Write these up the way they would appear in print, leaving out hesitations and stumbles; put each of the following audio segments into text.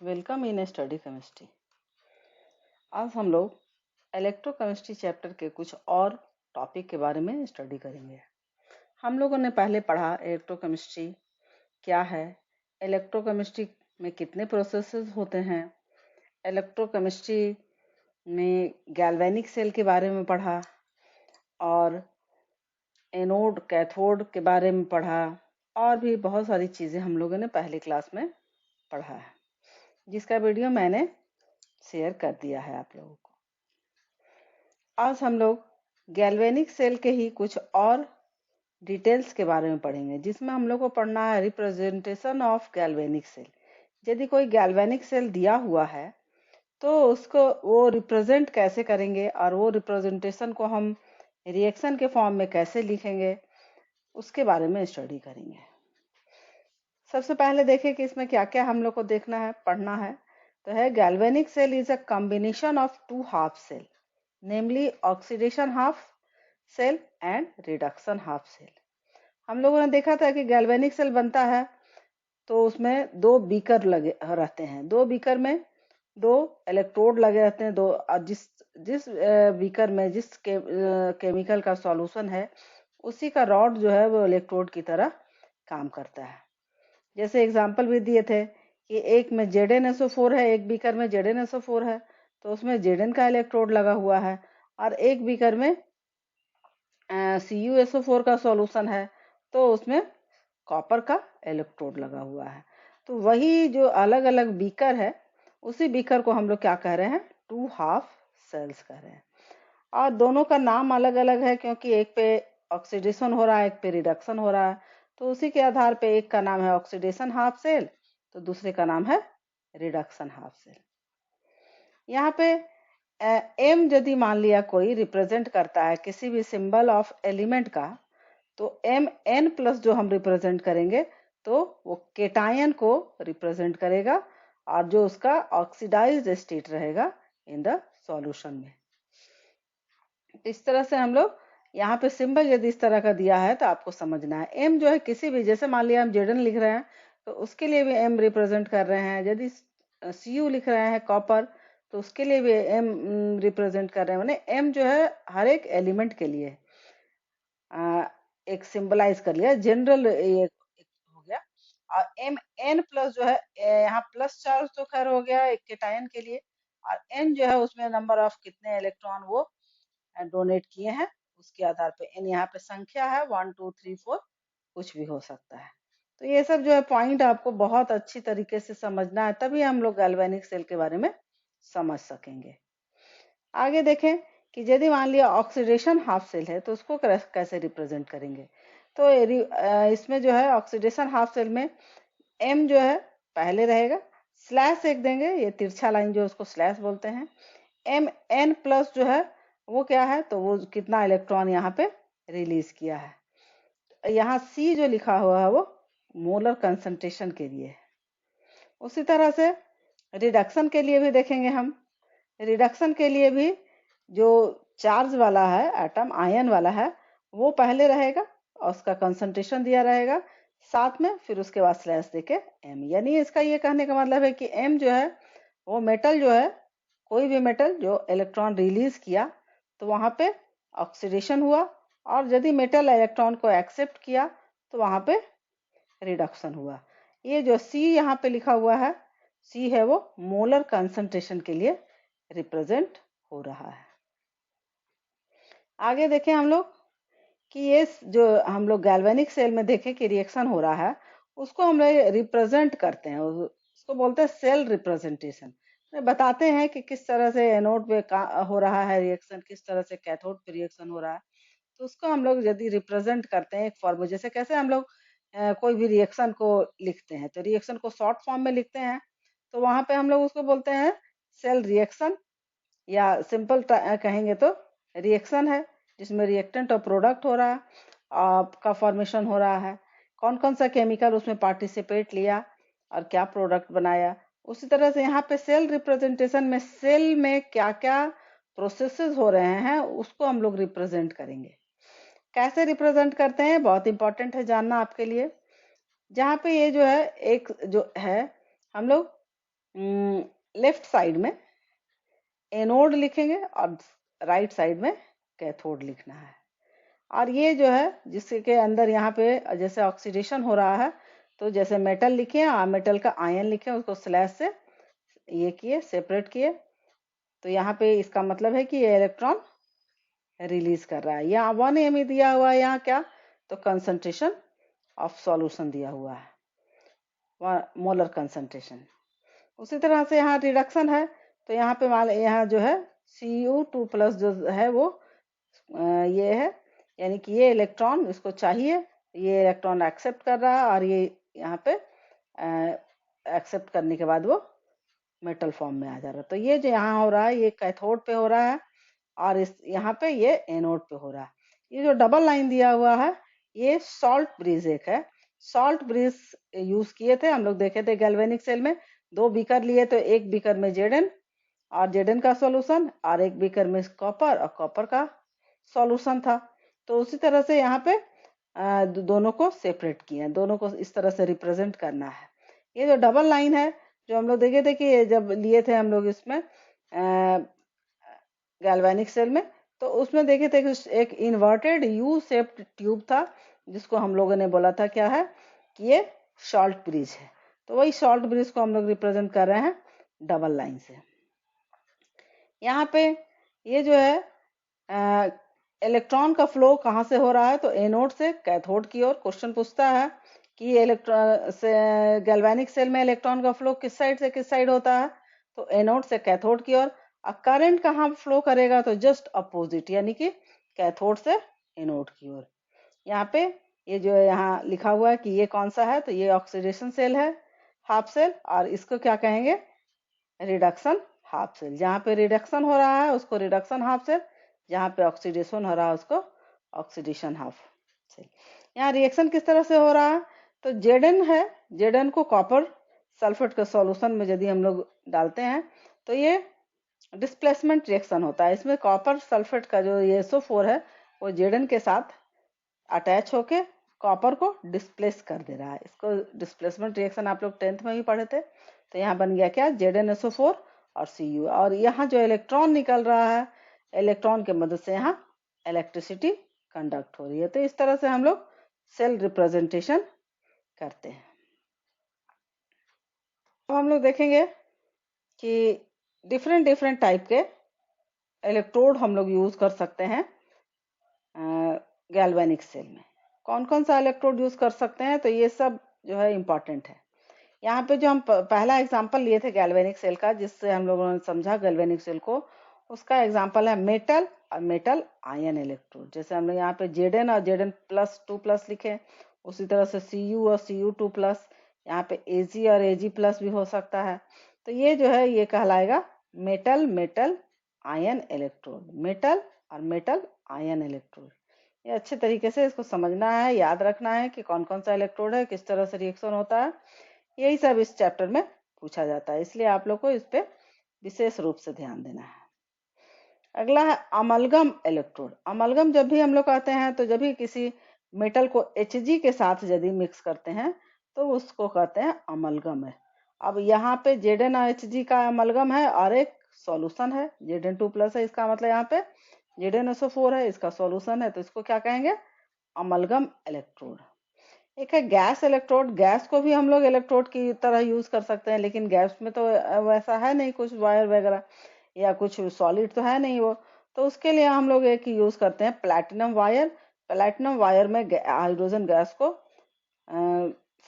Welcome in study chemistry. आज हम लोग इलेक्ट्रोकेमिस्ट्री चैप्टर के कुछ और टॉपिक के बारे में स्टडी करेंगे। हम लोगों ने पहले पढ़ा इलेक्ट्रोकेमिस्ट्री क्या है, इलेक्ट्रोकेमिस्ट्री में कितने प्रोसेसेस होते हैं, इलेक्ट्रोकेमिस्ट्री में गैल्वेनिक सेल के बारे में पढ़ा और एनोड कैथोड के बारे में पढ़ा और भी बहुत सारी चीज़ें हम लोगों ने पहली क्लास में पढ़ा है, जिसका वीडियो मैंने शेयर कर दिया है आप लोगों को। आज हम लोग गैल्वेनिक सेल के ही कुछ और डिटेल्स के बारे में पढ़ेंगे, जिसमें हम लोग को पढ़ना है रिप्रेजेंटेशन ऑफ गैल्वेनिक सेल। यदि कोई गैल्वेनिक सेल दिया हुआ है तो उसको वो रिप्रेजेंट कैसे करेंगे और वो रिप्रेजेंटेशन को हम रिएक्शन के फॉर्म में कैसे लिखेंगे, उसके बारे में स्टडी करेंगे। सबसे पहले देखें कि इसमें क्या क्या हम लोग को देखना है, पढ़ना है। तो है galvanic cell is a combination of two half cell, namely oxidation half cell and reduction half cell. हम लोगों ने देखा था कि गैल्वेनिक सेल बनता है तो उसमें दो बीकर लगे रहते हैं, दो बीकर में दो इलेक्ट्रोड लगे रहते हैं। दो जिस जिस बीकर में जिस केमिकल का सॉल्यूशन है उसी का रॉड जो है वो इलेक्ट्रोड की तरह काम करता है। जैसे एग्जाम्पल भी दिए थे कि एक में ZnSO4 है, एक बीकर में ZnSO4 है, तो उसमें Zn का इलेक्ट्रोड लगा हुआ है, और एक बीकर में CuSO4 का सॉल्यूशन है तो उसमें कॉपर का इलेक्ट्रोड लगा हुआ है। तो वही जो अलग अलग बीकर है उसी बीकर को हम लोग क्या कह रहे हैं, टू हाफ सेल्स कह रहे हैं। और दोनों का नाम अलग अलग है क्योंकि एक पे ऑक्सीडेशन हो रहा है, एक पे रिडक्शन हो रहा है, तो उसी के आधार पे एक का नाम है ऑक्सीडेशन हाफ सेल तो दूसरे का नाम है रिडक्शन हाफ सेल। यहाँ पे एम यदि मान लिया कोई रिप्रेजेंट करता है किसी भी सिंबल ऑफ एलिमेंट का, तो Mn+ जो हम रिप्रेजेंट करेंगे तो वो केटायन को रिप्रेजेंट करेगा और जो उसका ऑक्सीडाइज्ड स्टेट रहेगा इन द सॉल्यूशन में। इस तरह से हम लोग यहाँ पे सिंबल यदि इस तरह का दिया है तो आपको समझना है। एम जो है किसी भी, जैसे मान लिया हम Zn लिख रहे हैं तो उसके लिए भी एम रिप्रेजेंट कर रहे हैं। यदि Cu लिख रहे हैं कॉपर तो उसके लिए भी एम रिप्रेजेंट कर रहे हैं। मैंने एम जो है हर एक एलिमेंट के लिए एक सिंबलाइज कर लिया, जनरल एक हो गया। और Mn+ जो है यहाँ प्लस चार्ज तो खैर हो गया एक केटायन के लिए, और n जो है उसमें नंबर ऑफ कितने इलेक्ट्रॉन वो डोनेट किए हैं उसके आधार पे n यहाँ पे संख्या है 1 2 3 4, कुछ भी हो सकता है। तो ये सब जो है पॉइंट आपको बहुत अच्छी तरीके से समझना है, तभी हम लोग गैल्वेनिक सेल के बारे में समझ सकेंगे। आगे देखें कि यदि मान लिया ऑक्सीडेशन हाफ सेल है तो उसको कैसे रिप्रेजेंट करेंगे। तो इसमें जो है ऑक्सीडेशन हाफ सेल में एम जो है पहले रहेगा, स्लैश एक देंगे, ये तिरछा लाइन जो उसको स्लैश बोलते हैं। Mn+ जो है वो क्या है, तो वो कितना इलेक्ट्रॉन यहाँ पे रिलीज किया है। यहाँ C जो लिखा हुआ है वो मोलर कंसंट्रेशन के लिए है। उसी तरह से रिडक्शन के लिए भी देखेंगे हम। रिडक्शन के लिए भी जो चार्ज वाला है एटम, आयन वाला है, वो पहले रहेगा और उसका कंसंट्रेशन दिया रहेगा साथ में, फिर उसके बाद स्लैश देके एम। यानी इसका ये कहने का मतलब है कि एम जो है वो मेटल जो है, कोई भी मेटल जो इलेक्ट्रॉन रिलीज किया तो वहां पे ऑक्सीडेशन हुआ, और यदि मेटल इलेक्ट्रॉन को एक्सेप्ट किया तो वहां पे रिडक्शन हुआ। ये जो सी यहाँ पे लिखा हुआ है, सी है वो मोलर कंसंट्रेशन के लिए रिप्रेजेंट हो रहा है। आगे देखें हम लोग कि ये जो हम लोग गैल्वेनिक सेल में देखें कि रिएक्शन हो रहा है उसको हम लोग रिप्रेजेंट करते हैं, उसको बोलते हैं सेल रिप्रेजेंटेशन। बताते हैं कि किस तरह से एनोड पे हो रहा है रिएक्शन, किस तरह से कैथोड पे रिएक्शन हो रहा है। तो उसको हम लोग यदि रिप्रेजेंट करते हैं एक फॉर्मूला, जैसे कैसे हम लोग कोई भी रिएक्शन को लिखते हैं तो रिएक्शन को शॉर्ट फॉर्म में लिखते हैं, तो वहां पे हम लोग उसको बोलते हैं सेल रिएक्शन, या सिंपल कहेंगे तो रिएक्शन है जिसमें रिएक्टेंट और प्रोडक्ट हो रहा है, आपका फॉर्मेशन हो रहा है, कौन कौन सा केमिकल उसमें पार्टिसिपेट लिया और क्या प्रोडक्ट बनाया। उसी तरह से यहाँ पे सेल रिप्रेजेंटेशन में सेल में क्या क्या प्रोसेसेस हो रहे हैं उसको हम लोग रिप्रेजेंट करेंगे। कैसे रिप्रेजेंट करते हैं बहुत इंपॉर्टेंट है जानना आपके लिए। जहाँ पे ये जो है एक जो है हम लोग लेफ्ट साइड में एनोड लिखेंगे और राइट साइड में कैथोड लिखना है। और ये जो है जिसके अंदर यहाँ पे जैसे ऑक्सीडेशन हो रहा है, तो जैसे मेटल लिखे और मेटल का आयन लिखे, उसको स्लैश से ये किए, सेपरेट किए, तो यहाँ पे इसका मतलब है कि ये इलेक्ट्रॉन रिलीज कर रहा है। यहाँ 1 एम दिया हुआ है, यहाँ क्या, तो कंसंट्रेशन ऑफ सॉल्यूशन दिया हुआ है, मोलर कंसंट्रेशन। उसी तरह से यहाँ रिडक्शन है, तो यहाँ पे मान यहाँ जो है Cu2+ जो है वो ये है, यानी कि ये इलेक्ट्रॉन इसको चाहिए, ये इलेक्ट्रॉन एक्सेप्ट कर रहा है और ये यहाँ पे एक्सेप्ट करने के बाद वो मेटल फॉर्म में आ जा रहा है। तो ये जो यहाँ हो रहा है ये कैथोड पे हो रहा है और इस यहाँ पे ये एनोड पे हो रहा है। ये जो डबल लाइन दिया हुआ है ये सॉल्ट ब्रिज एक है। सॉल्ट ब्रिज यूज किए थे हम लोग, देखे थे गैल्वेनिक सेल में। 2 बीकर लिए, तो एक बीकर में जेडन और जेडन का सॉल्यूशन और एक बीकर में कॉपर और कॉपर का सॉल्यूशन था। तो उसी तरह से यहाँ पे दोनों को सेपरेट किए, दोनों को इस तरह से रिप्रेजेंट करना है। ये जो डबल लाइन है जो हम लोग देखे थे कि जब लिए थे हम लोग इसमें गैल्वेनिक सेल में, तो उसमें देखे थे कि एक इन्वर्टेड यू शेप्ड ट्यूब था जिसको हम लोगों ने बोला था क्या है कि ये सॉल्ट ब्रिज है। तो वही सॉल्ट ब्रिज को हम लोग रिप्रेजेंट कर रहे हैं डबल लाइन से। यहाँ पे ये जो है इलेक्ट्रॉन का फ्लो कहाँ से हो रहा है, तो एनोड से कैथोड की ओर। क्वेश्चन पूछता है कि इलेक्ट्रॉन से गैल्वेनिक सेल में इलेक्ट्रॉन का फ्लो किस साइड से किस साइड होता है, तो एनोड से कैथोड की ओर। करंट कहाँ फ्लो करेगा, तो जस्ट अपोजिट, यानी कि कैथोड से एनोड की ओर। यहाँ पे ये जो यहाँ लिखा हुआ है कि ये कौन सा है, तो ये ऑक्सीडेशन सेल है, हाफ सेल, और इसको क्या कहेंगे, रिडक्शन हाफ सेल। जहाँ पे रिडक्शन हो रहा है उसको रिडक्शन हाफ सेल, जहाँ पे ऑक्सीडेशन हो रहा है उसको ऑक्सीडेशन हाफ सेल। यहाँ रिएक्शन किस तरह से हो रहा है, तो जेडन है, जेडन को कॉपर सल्फेट के सॉल्यूशन में यदि हम लोग डालते हैं तो ये डिस्प्लेसमेंट रिएक्शन होता है। इसमें कॉपर सल्फेट का जो ये SO4 है वो जेडन के साथ अटैच होके कॉपर को डिस्प्लेस कर दे रहा है। इसको डिस्प्लेसमेंट रिएक्शन आप लोग 10th में भी पढ़े थे। तो यहाँ बन गया क्या, ZnSO4 और Cu, और यहाँ जो इलेक्ट्रॉन निकल रहा है, इलेक्ट्रॉन के मदद से यहाँ इलेक्ट्रिसिटी कंडक्ट हो रही है। तो इस तरह से हम लोग सेल रिप्रेजेंटेशन करते हैं। अब हम लोग देखेंगे कि डिफरेंट डिफरेंट टाइप के इलेक्ट्रोड हम लोग यूज कर सकते हैं गैल्वेनिक सेल में। कौन कौन सा इलेक्ट्रोड यूज कर सकते हैं, तो ये सब जो है इम्पॉर्टेंट है। यहाँ पे जो हम पहला एग्जांपल लिए थे गैल्वेनिक सेल का, जिससे हम लोगों ने समझा गैल्वेनिक सेल को, उसका एग्जांपल है मेटल और मेटल आयन इलेक्ट्रोड। जैसे हमने यहाँ पे Zn और Zn+2+ लिखे, उसी तरह से Cu और Cu2+, यहाँ पे Ag और Ag+ भी हो सकता है। तो ये जो है ये कहलाएगा metal metal ion electrode, metal और मेटल आयन इलेक्ट्रोड। ये अच्छे तरीके से इसको समझना है, याद रखना है कि कौन कौन सा इलेक्ट्रोड है, किस तरह से रिएक्शन होता है, यही सब इस चैप्टर में पूछा जाता है, इसलिए आप लोग को इस पे विशेष रूप से ध्यान देना है। अगला है अमलगम इलेक्ट्रोड। अमलगम जब भी हम लोग कहते हैं तो जब भी किसी मेटल को Hg के साथ यदि मिक्स करते हैं तो उसको कहते हैं अमलगम है। अब यहाँ पे Zn और Hg का अमलगम है और एक सॉल्यूशन है Zn2+ है, इसका मतलब यहाँ पे ZnSO4 है, इसका सॉल्यूशन है, तो इसको क्या कहेंगे, अमलगम इलेक्ट्रोड। एक है गैस इलेक्ट्रोड। गैस को भी हम लोग इलेक्ट्रोड की तरह यूज कर सकते हैं, लेकिन गैस में तो वैसा है नहीं, कुछ वायर वगैरह या कुछ सॉलिड तो है नहीं वो। तो उसके लिए हम लोग एक यूज करते हैं प्लैटिनम वायर। प्लैटिनम वायर में हाइड्रोजन गैस को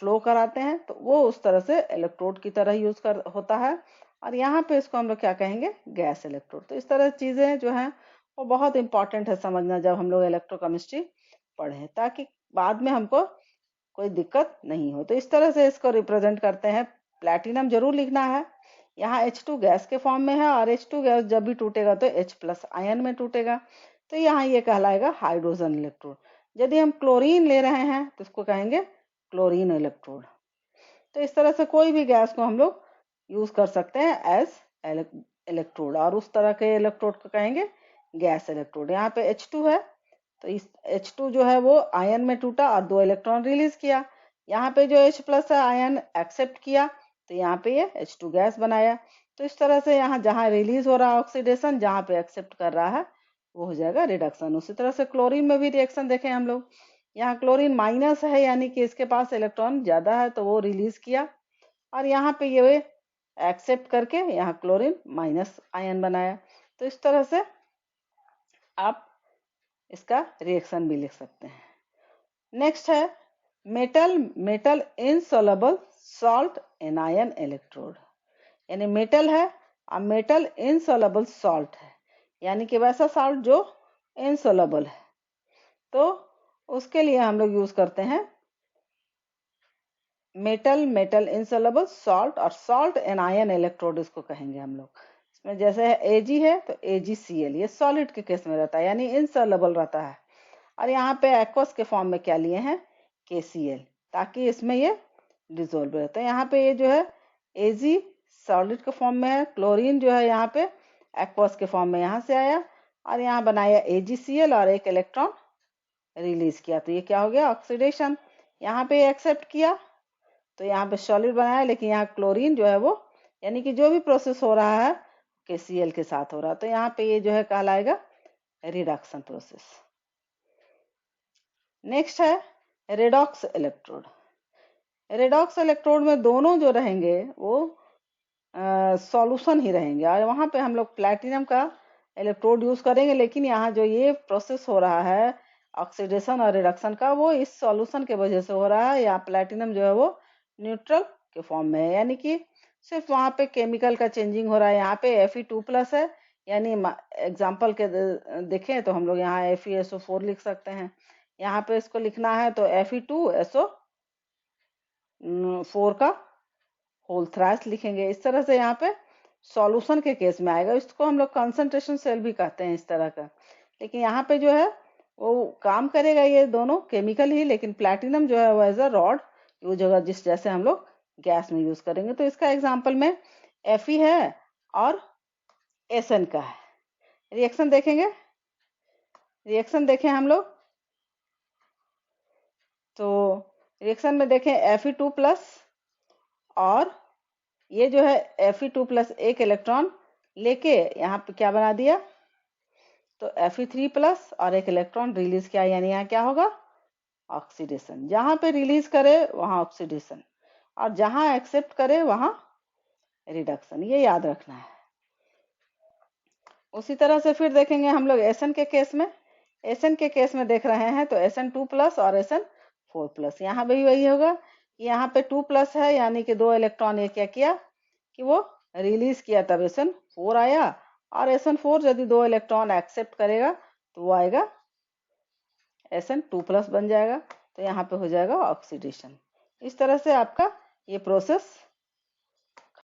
फ्लो कराते हैं, तो वो उस तरह से इलेक्ट्रोड की तरह यूज कर होता है। और यहाँ पे इसको हम लोग क्या कहेंगे, गैस इलेक्ट्रोड। तो इस तरह चीजें जो है वो बहुत इंपॉर्टेंट है समझना जब हम लोग इलेक्ट्रोकेमिस्ट्री पढ़े, ताकि बाद में हमको कोई दिक्कत नहीं हो। तो इस तरह से इसको रिप्रेजेंट करते हैं। प्लैटिनम जरूर लिखना है। यहाँ H2 गैस के फॉर्म में है और H2 गैस जब भी टूटेगा तो H+ आयन में टूटेगा, तो यहाँ ये कहलाएगा हाइड्रोजन इलेक्ट्रोड। यदि हम क्लोरीन ले रहे हैं तो इसको कहेंगे क्लोरीन इलेक्ट्रोड। तो इस तरह से कोई भी गैस को हम लोग यूज कर सकते हैं एज इलेक्ट्रोड, और उस तरह के इलेक्ट्रोड को कहेंगे गैस इलेक्ट्रोड। यहाँ पे H2 है, तो इस H2 जो है वो आयन में टूटा और 2 इलेक्ट्रॉन रिलीज किया। यहाँ पे जो H+ है आयन एक्सेप्ट किया तो यहाँ पे ये H2 गैस बनाया। तो इस तरह से यहाँ जहाँ रिलीज हो रहा है ऑक्सीडेशन, जहाँ पे एक्सेप्ट कर रहा है वो हो जाएगा रिडक्शन। उसी तरह से क्लोरीन में भी रिएक्शन देखें हम लोग, यहाँ क्लोरीन माइनस है यानी कि इसके पास इलेक्ट्रॉन ज्यादा है तो वो रिलीज किया, और यहाँ पे ये एक्सेप्ट करके यहाँ क्लोरीन माइनस आयन बनाया। तो इस तरह से आप इसका रिएक्शन भी लिख सकते हैं। नेक्स्ट है metal insoluble salt anion electrode, यानी मेटल है और मेटल इनसॉल्युबल सॉल्ट है, यानी कि वैसा सॉल्ट जो इनसॉल्युबल है, तो उसके लिए हम लोग यूज करते हैं मेटल इनसॉल्युबल सॉल्ट, और सॉल्ट एनायन इलेक्ट्रोड इसको कहेंगे हम लोग। इसमें जैसे है Ag है तो AgCl, ये सॉलिड के केस में रहता है यानी इनसॉल्युबल रहता है, और यहाँ पे एक्वस के फॉर्म में क्या लिए हैं KCl, ताकि इसमें ये डिजोल्व रहता है। यहाँ पे ये जो है Ag सॉलिड के फॉर्म में है, क्लोरीन जो है यहाँ पे एक्वस के फॉर्म में यहाँ से आया, और यहाँ बनाया AgCl और एक इलेक्ट्रॉन रिलीज किया, तो ये क्या हो गया ऑक्सीडेशन। यहाँ पे एक्सेप्ट किया तो यहाँ पे सॉलिड बनाया, लेकिन यहाँ क्लोरीन जो है वो, यानी कि जो भी प्रोसेस हो रहा है KCl के साथ हो रहा है, तो यहाँ पे ये जो है कहलाएगा रिडक्शन प्रोसेस। नेक्स्ट है रेडॉक्स इलेक्ट्रोड। रेडॉक्स इलेक्ट्रोड में दोनों जो रहेंगे वो सॉल्यूशन ही रहेंगे, और वहां पे हम लोग प्लैटिनम का इलेक्ट्रोड यूज करेंगे, लेकिन यहाँ जो ये प्रोसेस हो रहा है ऑक्सीडेशन और रिडक्शन का, वो इस सॉल्यूशन के वजह से हो रहा है। यहाँ प्लैटिनम जो है वो न्यूट्रल के फॉर्म में है, यानी कि सिर्फ वहां पे केमिकल का चेंजिंग हो रहा है। यहाँ पे Fe2+ है, यानी एग्जाम्पल के देखें तो हम लोग यहाँ FeSO4 लिख सकते हैं। यहाँ पे इसको लिखना है तो Fe2SO4 का होल थ्राइस लिखेंगे। इस तरह से यहाँ पे सॉल्यूशन के केस में आएगा, इसको हम लोग कंसंट्रेशन सेल भी कहते हैं इस तरह का। लेकिन यहाँ पे जो है वो काम करेगा ये दोनों केमिकल ही, लेकिन प्लैटिनम जो है वो एज अ रॉड यूज होगा, जिस जैसे हम लोग गैस में यूज करेंगे। तो इसका एग्जाम्पल में Fe है और Sn का है। रिएक्शन देखेंगे, रिएक्शन देखें हम लोग, तो रिएक्शन में देखें Fe2+ और ये जो है Fe2+ एक इलेक्ट्रॉन लेके यहाँ पे क्या बना दिया, तो Fe3+ और एक इलेक्ट्रॉन रिलीज किया, यानी यहाँ क्या होगा ऑक्सीडेशन। जहां पे रिलीज करे वहां ऑक्सीडेशन, और जहां एक्सेप्ट करे वहां रिडक्शन, ये याद रखना है। उसी तरह से फिर देखेंगे हम लोग Sn के केस में। Sn के केस में देख रहे हैं तो Sn2+ और Sn4+, यहाँ भी वही होगा। यहाँ पे 2+ है, यानी कि 2 इलेक्ट्रॉन ये क्या किया कि वो रिलीज किया, तब Sn4 आया, और Sn4 यदि 2 इलेक्ट्रॉन एक्सेप्ट करेगा तो वो आएगा Sn2+ बन जाएगा, तो यहाँ पे हो जाएगा ऑक्सीडेशन। इस तरह से आपका ये प्रोसेस